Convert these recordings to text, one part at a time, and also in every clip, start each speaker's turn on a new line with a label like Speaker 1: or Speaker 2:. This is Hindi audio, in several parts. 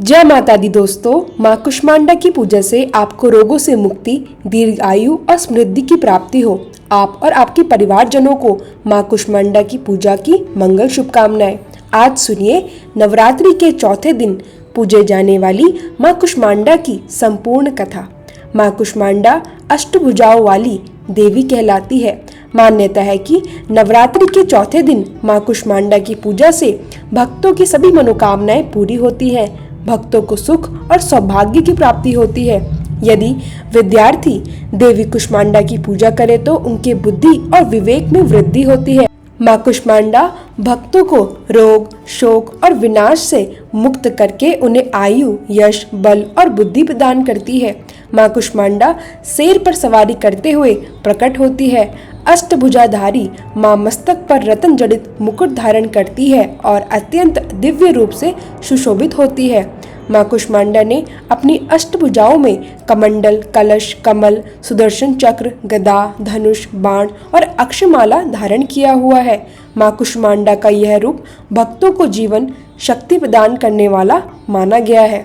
Speaker 1: जय माता दी दोस्तों। माँ कुष्मांडा की पूजा से आपको रोगों से मुक्ति, दीर्घ आयु और समृद्धि की प्राप्ति हो। आप और आपके परिवारजनों को माँ कुष्मांडा की पूजा की मंगल शुभकामनाएं। आज सुनिए नवरात्रि के चौथे दिन पूजे जाने वाली माँ कुष्मांडा की संपूर्ण कथा। माँ कुष्मांडा अष्टभुजाओं वाली देवी कहलाती है। मान्यता है कि नवरात्रि के चौथे दिन माँ कुष्मांडा की पूजा से भक्तों की सभी मनोकामनाएं पूरी होती हैं। भक्तों को सुख और सौभाग्य की प्राप्ति होती है। यदि विद्यार्थी देवी कुष्मांडा की पूजा करे तो उनके बुद्धि और विवेक में वृद्धि होती है। माँ कुष्मांडा भक्तों को रोग, शोक और विनाश से मुक्त करके उन्हें आयु, यश, बल और बुद्धि प्रदान करती है। माँ कुष्मांडा शेर पर सवारी करते हुए प्रकट होती है। अष्टभुजाधारी माँ मस्तक पर रत्न जड़ित मुकुट धारण करती है और अत्यंत दिव्य रूप से सुशोभित होती है। माँ कुष्मांडा ने अपनी अष्टभुजाओं में कमंडल, कलश, कमल, सुदर्शन चक्र, गदा, धनुष, बाण और अक्षमाला धारण किया हुआ है। माँ कुष्मांडा का यह रूप भक्तों को जीवन शक्ति प्रदान करने वाला माना गया है।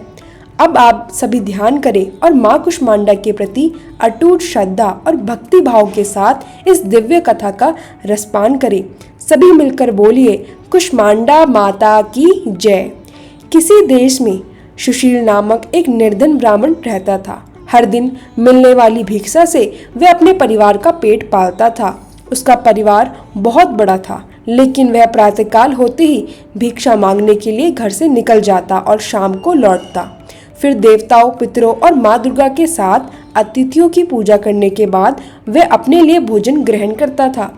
Speaker 1: अब आप सभी ध्यान करें और माँ कुष्मांडा के प्रति अटूट श्रद्धा और भक्ति भाव के साथ इस दिव्य कथा का रसपान करें। सभी मिलकर बोलिए, कुष्मांडा माता की जय। किसी देश में सुशील नामक एक निर्धन ब्राह्मण रहता था। हर दिन मिलने वाली भिक्षा से वह अपने परिवार का पेट पालता था। उसका परिवार बहुत बड़ा था, लेकिन वह प्रातःकाल होते ही भिक्षा मांगने के लिए घर से निकल जाता और शाम को लौटता। फिर देवताओं, पितरों और माँ दुर्गा के साथ अतिथियों की पूजा करने के बाद वह अपने लिए भोजन ग्रहण करता था।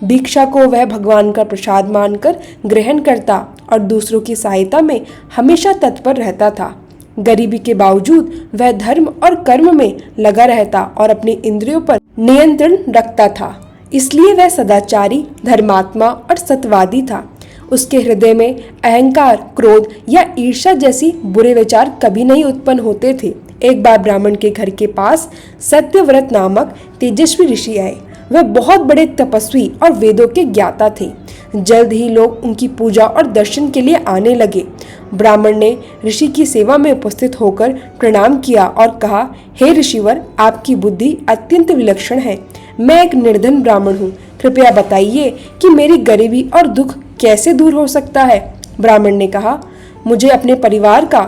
Speaker 1: भिक्षा को वह भगवान का प्रसाद मानकर ग्रहण करता और दूसरों की सहायता में हमेशा तत्पर रहता था। गरीबी के बावजूद वह धर्म और कर्म में लगा रहता और अपनी इंद्रियों पर नियंत्रण रखता था। इसलिए वह सदाचारी, धर्मात्मा और सत्यवादी था। उसके हृदय में अहंकार, क्रोध या ईर्ष्या जैसी बुरे विचार कभी नहीं उत्पन्न होते थे। एक बार ब्राह्मण के घर के पास सत्यव्रत नामक तेजस्वी ऋषि आए। वह बहुत बड़े तपस्वी और वेदों के ज्ञाता थे। जल्द ही लोग उनकी पूजा और दर्शन के लिए आने लगे। ब्राह्मण ने ऋषि की सेवा में उपस्थित होकर प्रणाम किया और कहा, हे ऋषिवर, आपकी बुद्धि अत्यंत विलक्षण है। मैं एक निर्धन ब्राह्मण हूँ। कृपया बताइए कि मेरी गरीबी और दुख कैसे दूर हो सकता है। ब्राह्मण ने कहा, मुझे अपने परिवार का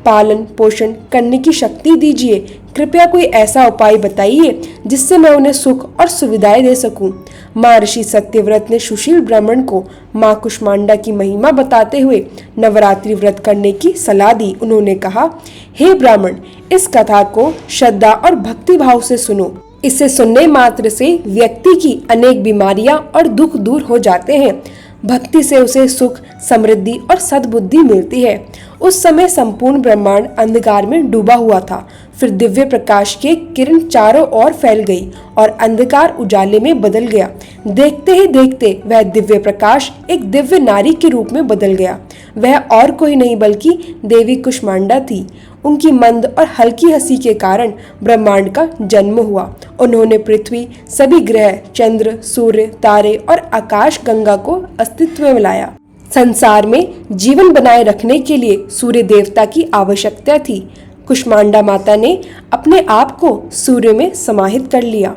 Speaker 1: पालन पोषण करने की शक्ति दीजिए। कृपया कोई ऐसा उपाय बताइए जिससे मैं उन्हें सुख और सुविधाएं दे सकूं। महर्षि सत्यव्रत ने सुशील ब्राह्मण को माँ कुष्मांडा की महिमा बताते हुए नवरात्रि व्रत करने की सलाह दी। उन्होंने कहा, हे ब्राह्मण, इस कथा को श्रद्धा और भक्ति भाव से सुनो। इसे सुनने मात्र से व्यक्ति की अनेक बीमारियां और दुख दूर हो जाते हैं। भक्ति से उसे सुख, समृद्धि और सद्बुद्धि मिलती है। उस समय संपूर्ण ब्रह्मांड अंधकार में डूबा हुआ था। फिर दिव्य प्रकाश की किरण चारों ओर फैल गई और अंधकार उजाले में बदल गया। देखते ही देखते वह दिव्य प्रकाश एक दिव्य नारी के रूप में बदल गया। वह और कोई नहीं बल्कि देवी कुष्मांडा थी। उनकी मंद और हल्की हंसी के कारण ब्रह्मांड का जन्म हुआ। उन्होंने पृथ्वी, सभी ग्रह, चंद्र, सूर्य, तारे और आकाश गंगा को अस्तित्व में लाया। संसार में जीवन बनाए रखने के लिए सूर्य देवता की आवश्यकता थी। कुष्मांडा माता ने अपने आप को सूर्य में समाहित कर लिया।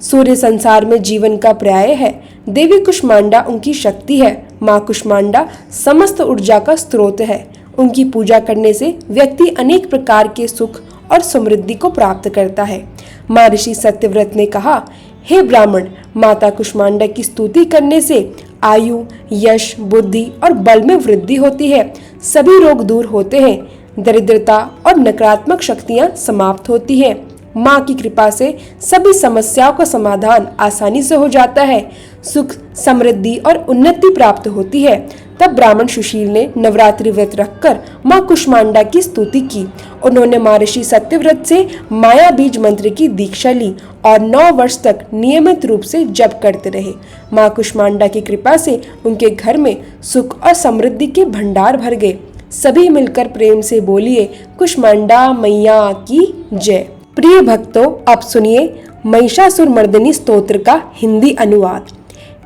Speaker 1: सूर्य संसार में जीवन का पर्याय है। देवी कुष्मांडा उनकी शक्ति है। माँ कुष्मांडा समस्त ऊर्जा का स्रोत है। उनकी पूजा करने से व्यक्ति अनेक प्रकार के सुख और समृद्धि को प्राप्त करता है। महर्षि सत्यव्रत ने कहा, हे ब्राह्मण, माता कुष्मांडा की स्तुति करने से आयु, यश, बुद्धि और बल में वृद्धि होती है। सभी रोग दूर होते हैं। दरिद्रता और नकारात्मक शक्तियां समाप्त होती हैं। माँ की कृपा से सभी समस्याओं का समाधान आसानी से हो जाता है। सुख, समृद्धि और उन्नति प्राप्त होती है। तब ब्राह्मण सुशील ने नवरात्रि व्रत रखकर माँ कुष्मांडा की स्तुति की। उन्होंने महर्षि सत्यव्रत से माया बीज मंत्र की दीक्षा ली और 9 वर्ष तक नियमित रूप से जप करते रहे। माँ कुष्मांडा की कृपा से उनके घर में सुख और समृद्धि के भंडार भर गए। सभी मिलकर प्रेम से बोलिए, कुष्मांडा मैया की जय। प्रिय भक्तों, अब सुनिए महिषासुरमर्दिनी स्तोत्र का हिंदी अनुवाद।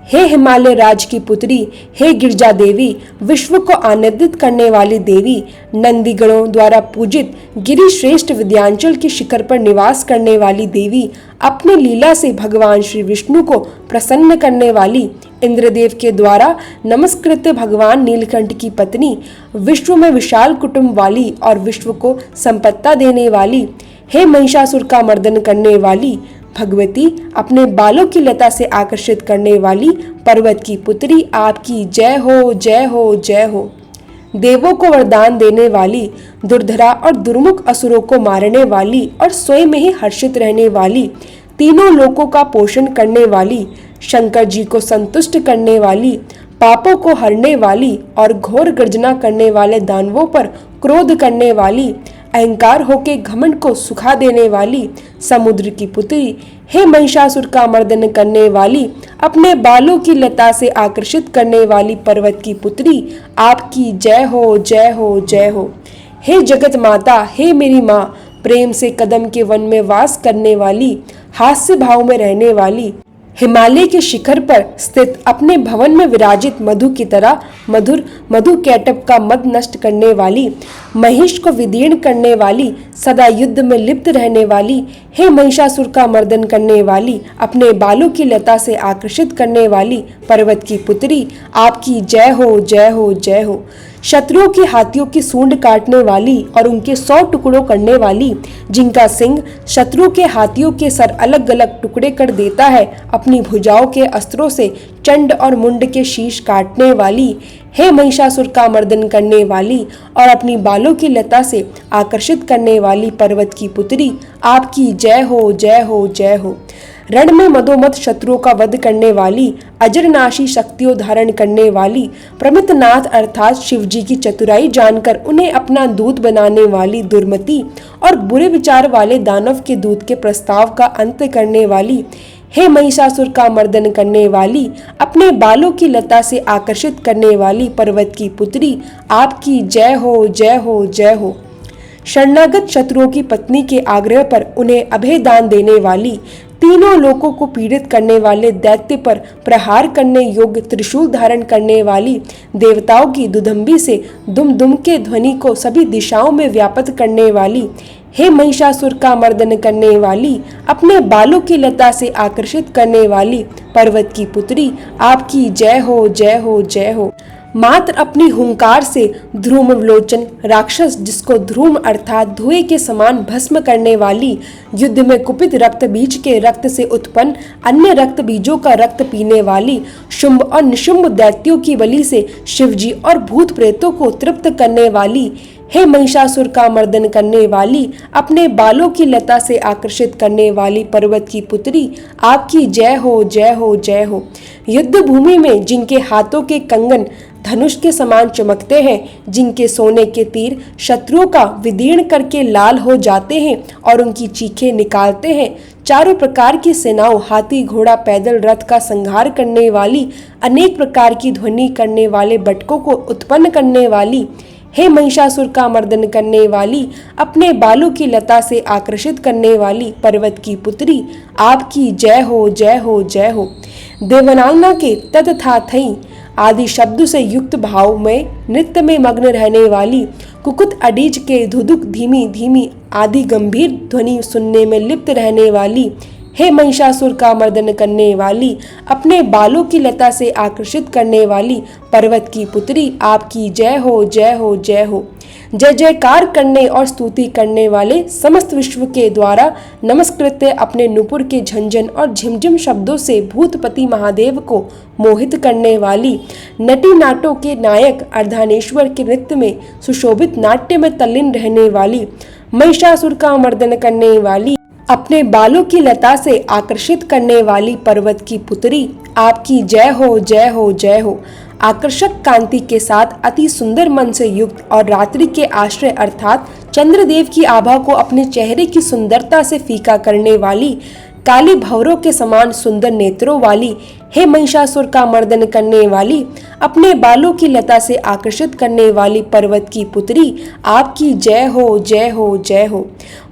Speaker 1: हे हिमालय राज की पुत्री, हे गिरजा देवी, विश्व को आनंदित करने वाली देवी, नंदीगणों द्वारा पूजित गिरि श्रेष्ठ विंध्याचल के शिखर पर निवास करने वाली देवी, अपने लीला से भगवान श्री विष्णु को प्रसन्न करने वाली, इंद्रदेव के द्वारा नमस्कृत भगवान नीलकंठ की पत्नी, विश्व में विशाल कुटुंब वाली और विश्व को संपत्ता देने वाली, हे महिषासुर का मर्दन करने वाली भगवती, अपने बालों की लता से आकर्षित करने वाली पर्वत की पुत्री, आपकी जय हो जय हो जय हो। देवों को वरदान देने वाली, दुर्धरा और दुर्मुख असुरों को मारने वाली और स्वयं में ही हर्षित रहने वाली, तीनों लोकों का पोषण करने वाली, शंकर जी को संतुष्ट करने वाली, पापों को हरने वाली और घोर गर्जना करने वाले दानवों पर क्रोध करने वाली, अहंकार होके घमंड को सुखा देने वाली, समुद्र की पुत्री, हे महिषासुर का मर्दन करने वाली, अपने बालों की लता से आकर्षित करने वाली पर्वत की पुत्री, आपकी जय हो जय हो जय हो। हे जगत माता, हे मेरी माँ, प्रेम से कदम के वन में वास करने वाली, हास्य भाव में रहने वाली, हिमालय के शिखर पर स्थित अपने भवन में विराजित मधु की तरह मधुर मधु कैटब का मद नष्ट करने वाली, महिष को विदीर्ण करने वाली, सदा युद्ध में लिप्त रहने वाली, हे महिषासुर का मर्दन करने वाली, अपने बालों की लता से आकर्षित करने वाली पर्वत की पुत्री, आपकी जय हो जय हो जय हो। शत्रुओं के हाथियों की सूंड काटने वाली और उनके 100 टुकड़ों करने वाली, जिनका सिंह शत्रुओं के हाथियों के सर अलग अलग टुकड़े कर देता है, अपनी भुजाओं के अस्त्रों से चंड और मुंड के शीश काटने वाली, हे महिषासुर का मर्दन करने वाली और अपनी बालों की लता से आकर्षित करने वाली पर्वत की पुत्री, आपकी जय हो जय हो जय हो। रण में मदोमद शत्रुओं का वध करने वाली, अजरनाशी शक्तियों धारण करने वाली, प्रमितनाथ अर्थात शिव जी की चतुराई जानकर उन्हें अपना दूत बनाने वाली दुर्मति और बुरे विचार वाले दानव के दूत के प्रस्ताव का अंत करने वाली, हे महिषासुर का मर्दन करने वाली, अपने बालों की लता से आकर्षित करने वाली पर्वत की पुत्री, आपकी जय हो जय हो जय हो। शरणागत शत्रुओं की पत्नी के आग्रह पर उन्हें अभय दान देने वाली, तीनों लोकों को पीड़ित करने वाले दैत्य पर प्रहार करने योग्य त्रिशूल धारण करने वाली, देवताओं की दुदंबी से दुम दुम के ध्वनि को सभी दिशाओं में व्याप्त करने वाली, हे महिषासुर का मर्दन करने वाली, अपने बालों की लता से आकर्षित करने वाली पर्वत की पुत्री, आपकी जय हो जय हो जय हो। मात्र अपनी हुंकार से ध्रुम विलोचन राक्षस, जिसको ध्रुम अर्थात धुएं के समान भस्म करने वाली, युद्ध में कुपित रक्त बीज के रक्त से उत्पन्न अन्य रक्त बीजों का रक्त पीने वाली, शुंभ और निशुंभ दैत्यों की बलि से शिवजी और भूत प्रेतों को तृप्त करने वाली, हे महिषासुर का मर्दन करने वाली, अपने बालों की लता से आकर्षित करने वाली पर्वत की पुत्री, आपकी जय हो जय हो जय हो। युद्ध भूमि में जिनके हाथों के कंगन धनुष के समान चमकते हैं, जिनके सोने के तीर शत्रुओं का विदीर्ण करके लाल हो जाते हैं और उनकी चीखें निकालते हैं, चारों प्रकार की सेनाओं हाथी घोड़ा पैदल रथ का संहार करने वाली, अनेक प्रकार की ध्वनि करने वाले बटकों को उत्पन्न करने वाली, हे महिषासुर का मर्दन करने वाली, अपने बालों की लता से आकर्षित करने वाली पर्वत की पुत्री, आपकी जय हो जय हो जय हो। देवनांगना के ततथाथई आदि शब्द से युक्त भाव में नृत्य में मग्न रहने वाली, कुकुत अडीज के धुधुक धीमी धीमी आदि गंभीर ध्वनि सुनने में लिप्त रहने वाली, हे महिषासुर का मर्दन करने वाली, अपने बालों की लता से आकर्षित करने वाली पर्वत की पुत्री, आपकी जय हो जय हो जय हो। जय जयकार करने और स्तुति करने वाले समस्त विश्व के द्वारा नमस्कृत अपने नुपुर के झंझन और झिमझिम शब्दों से भूतपति महादेव को मोहित करने वाली, नटी नाटों के नायक अर्धानेश्वर के नृत्य में सुशोभित नाट्य में तल्लीन रहने वाली, महिषासुर का मर्दन करने वाली, अपने बालों की लता से आकर्षित करने वाली पर्वत की पुत्री, आपकी जय हो जय हो जय हो। आकर्षक कांति के साथ अति सुंदर मन से युक्त और रात्रि के आश्रय अर्थात चंद्रदेव की आभा को अपने चेहरे की सुंदरता से फीका करने वाली, काली भंवरों के समान सुंदर नेत्रों वाली, हे महिषासुर का मर्दन करने वाली, अपने बालों की लता से आकर्षित करने वाली पर्वत की पुत्री, आपकी जय हो जय हो जय हो।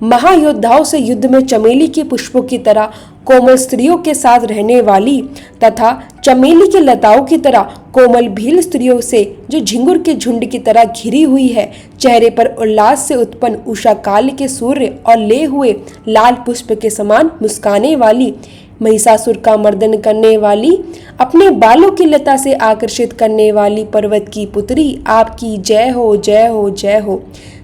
Speaker 1: महायोद्धाओं से युद्ध में चमेली के पुष्पों की तरह कोमल स्त्रियों के साथ रहने वाली तथा चमेली के लताओं की तरह कोमल भील स्त्रियों से जो झिंगुर के झुंड की तरह घिरी हुई है, चेहरे पर उल्लास से उत्पन्न उषा काल के सूर्य और ले हुए लाल पुष्प के समान मुस्काने वाली, महिषासुर का मर्दन करने वाली, अपने बालों की लता से आकर्षित करने वाली पर्वत की पुत्री, आपकी जय हो जय हो जय हो।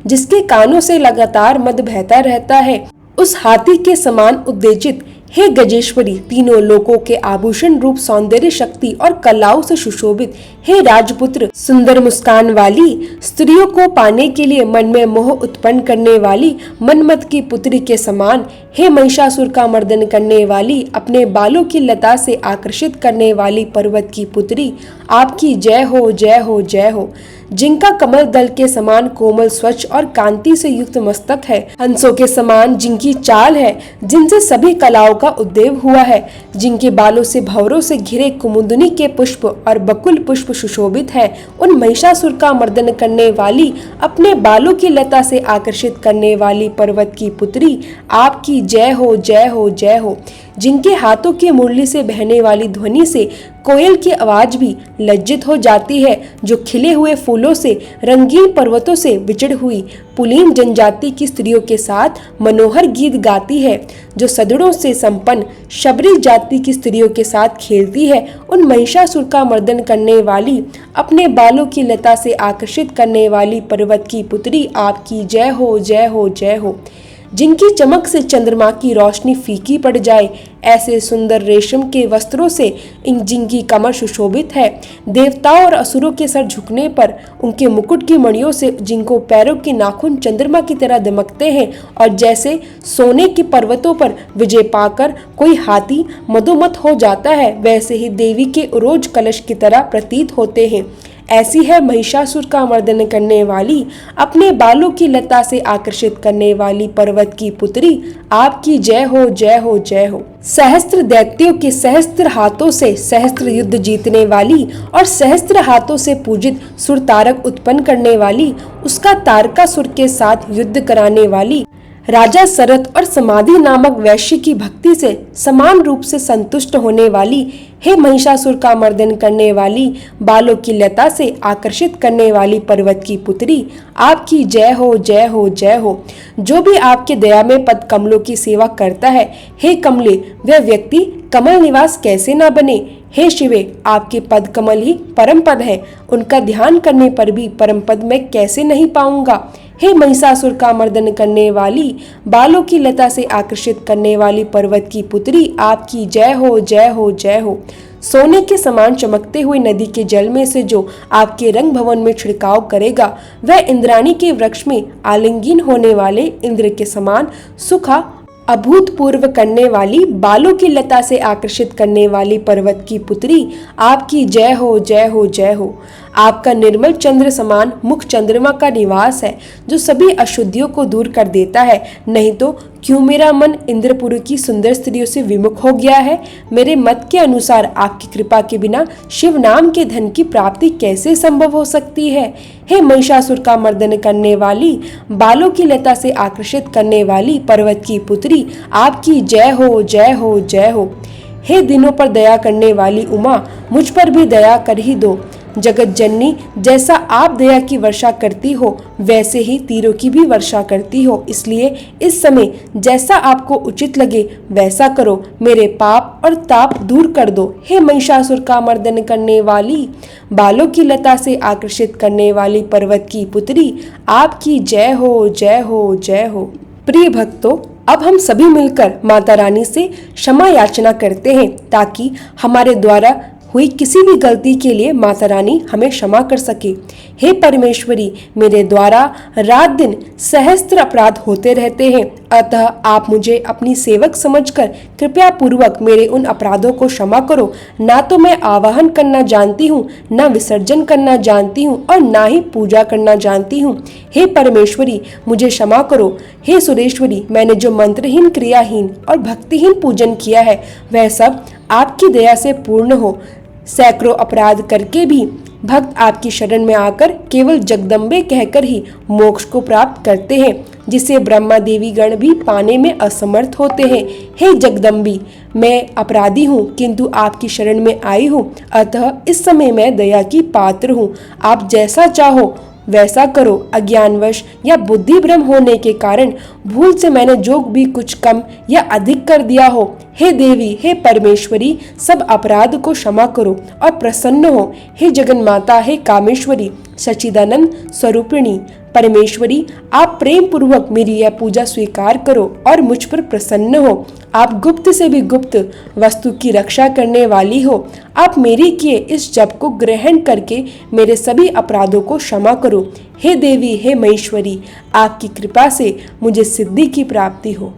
Speaker 1: जिसके कानों से लगातार मद बहता रहता है, उस हाथी के समान उत्तेजित, हे गजेश्वरी, तीनों लोकों के आभूषण रूप सौंदर्य शक्ति और कलाओं से सुशोभित, हे राजपुत्र, सुंदर मुस्कान वाली, स्त्रियों को पाने के लिए मन में मोह उत्पन्न करने वाली, मनमत की पुत्री के समान, हे महिषासुर का मर्दन करने वाली, अपने बालों की लता से आकर्षित करने वाली पर्वत की पुत्री, आपकी जय हो जय हो जय हो। जिनका कमल दल के समान कोमल स्वच्छ और कांति से युक्त मस्तक है, हंसों के समान जिनकी चाल है, जिनसे सभी कलाओं का उद्देव हुआ है, जिनके बालों से भंवरों से घिरे कुमुदनी के पुष्प और बकुल पुष्प सुशोभित है, उन महिषासुर का मर्दन करने वाली, अपने बालों की लता से आकर्षित करने वाली पर्वत की पुत्री, आपकी जय हो जय हो जय हो। जिनके हाथों की मुरली से बहने वाली ध्वनि से कोयल की आवाज भी लज्जित हो जाती है, जो खिले हुए फूलों से रंगीन पर्वतों से बिछड़ हुई पुलीन जनजाति की स्त्रियों के साथ मनोहर गीत गाती है, जो सदड़ों से संपन्न शबरी जाति की स्त्रियों के साथ खेलती है, उन महिषासुर का मर्दन करने वाली, अपने बालों की लता से आकर्षित करने वाली पर्वत की पुत्री, आपकी जय हो जय हो जय हो। जिनकी चमक से चंद्रमा की रोशनी फीकी पड़ जाए, ऐसे सुंदर रेशम के वस्त्रों से जिनकी कमर सुशोभित है, देवताओं और असुरों के सर झुकने पर उनके मुकुट की मणियों से जिनको पैरों के नाखून चंद्रमा की तरह दमकते हैं, और जैसे सोने के पर्वतों पर विजय पाकर कोई हाथी मदोमत हो जाता है, वैसे ही देवी के उरोज कलश की तरह प्रतीत होते हैं। ऐसी है महिषासुर का मर्दन करने वाली, अपने बालों की लता से आकर्षित करने वाली पर्वत की पुत्री, आपकी जय हो जय हो जय हो। सहस्त्र दैत्यों के सहस्त्र हाथों से सहस्त्र युद्ध जीतने वाली और सहस्त्र हाथों से पूजित सुर तारक उत्पन्न करने वाली, उसका तारकासुर के साथ युद्ध कराने वाली, राजा सरत और समाधि नामक वैश्य की भक्ति से समान रूप से संतुष्ट होने वाली, हे महिषासुर का मर्दन करने वाली, बालों की लता से आकर्षित करने वाली पर्वत की पुत्री, आपकी जय हो जय हो जय हो। जो भी आपके दया में पद कमलों की सेवा करता है, हे कमले, वह व्यक्ति कमल निवास कैसे न बने। हे शिवे, आपके पद कमल ही परम पद है, उनका ध्यान करने पर भी परम पद मैं कैसे नहीं पाऊंगा। हे महिषासुर का मर्दन करने वाली, बालों की लता से आकर्षित करने वाली पर्वत की पुत्री, आपकी जय हो जय हो जय हो। सोने के समान चमकते हुए नदी के जल में से जो आपके रंग भवन में छिड़काव करेगा, वह इंद्राणी के वृक्ष में आलिंगन होने वाले इंद्र के समान सुखा अभूतपूर्व करने वाली, बालों की लता से आकर्षित करने वाली पर्वत की पुत्री, आपकी जय हो जय हो जय हो। आपका निर्मल चंद्र समान मुख चंद्रमा का निवास है, जो सभी अशुद्धियों को दूर कर देता है। नहीं तो क्यों मेरा मन इंद्रपुर की सुंदर स्त्रियों से विमुख हो गया है। मेरे मत के अनुसार आपकी कृपा के बिना शिव नाम के धन की प्राप्ति कैसे संभव हो सकती है। हे महिषासुर का मर्दन करने वाली, बालों की लता से आकर्षित करने वाली पर्वत की पुत्री, आपकी जय हो जय हो जय हो। हे दिनों पर दया करने वाली उमा, मुझ पर भी दया कर ही दो। जगत जननी, जैसा आप दया की वर्षा करती हो, वैसे ही तीरों की भी वर्षा करती हो, इसलिए इस समय जैसा आपको उचित लगे वैसा करो, मेरे पाप और ताप दूर कर दो। हे महिषासुर का मर्दन करने वाली, बालों की लता से आकर्षित करने वाली पर्वत की पुत्री, आपकी जय हो जय हो जय हो। प्रिय भक्तों, अब हम सभी मिलकर माता रानी से क्षमा याचना करते हैं, ताकि हमारे द्वारा हुई किसी भी गलती के लिए माता रानी हमें क्षमा कर सके। हे परमेश्वरी, मेरे द्वारा रात दिन सहस्त्र अपराध होते रहते हैं, अतः आप मुझे अपनी सेवक समझकर कृपया पूर्वक मेरे उन अपराधों को क्षमा करो। ना तो मैं आवाहन करना जानती हूँ, ना विसर्जन करना जानती हूँ, और ना ही पूजा करना जानती हूँ। हे परमेश्वरी, मुझे क्षमा करो। हे सुरेश्वरी, मैंने जो मंत्रहीन, क्रियाहीन और भक्तिहीन पूजन किया है, वह सब आपकी दया से पूर्ण हो। सैकड़ों अपराध करके भी भक्त आपकी शरण में आकर केवल जगदम्बे कहकर ही मोक्ष को प्राप्त करते हैं। जिसे ब्रह्मा देवी गण भी पाने में असमर्थ होते हैं। हे जगदम्बी, मैं अपराधी हूँ, किंतु आपकी शरण में आई हूँ, अतः इस समय मैं दया की पात्र हूँ। आप जैसा चाहो वैसा करो। अज्ञानवश या बुद्धि भ्रम होने के कारण भूल से मैंने जो भी कुछ कम या अधिक कर दिया हो, हे देवी, हे परमेश्वरी, सब अपराध को क्षमा करो और प्रसन्न हो। हे जगन माता, हे कामेश्वरी, सच्चिदानंद स्वरूपिणी परमेश्वरी, आप प्रेम पूर्वक मेरी यह पूजा स्वीकार करो और मुझ पर प्रसन्न हो। आप गुप्त से भी गुप्त वस्तु की रक्षा करने वाली हो। आप मेरे किए इस जप को ग्रहण करके मेरे सभी अपराधों को क्षमा करो। हे देवी, हे महेश्वरी, आपकी कृपा से मुझे सिद्धि की प्राप्ति हो।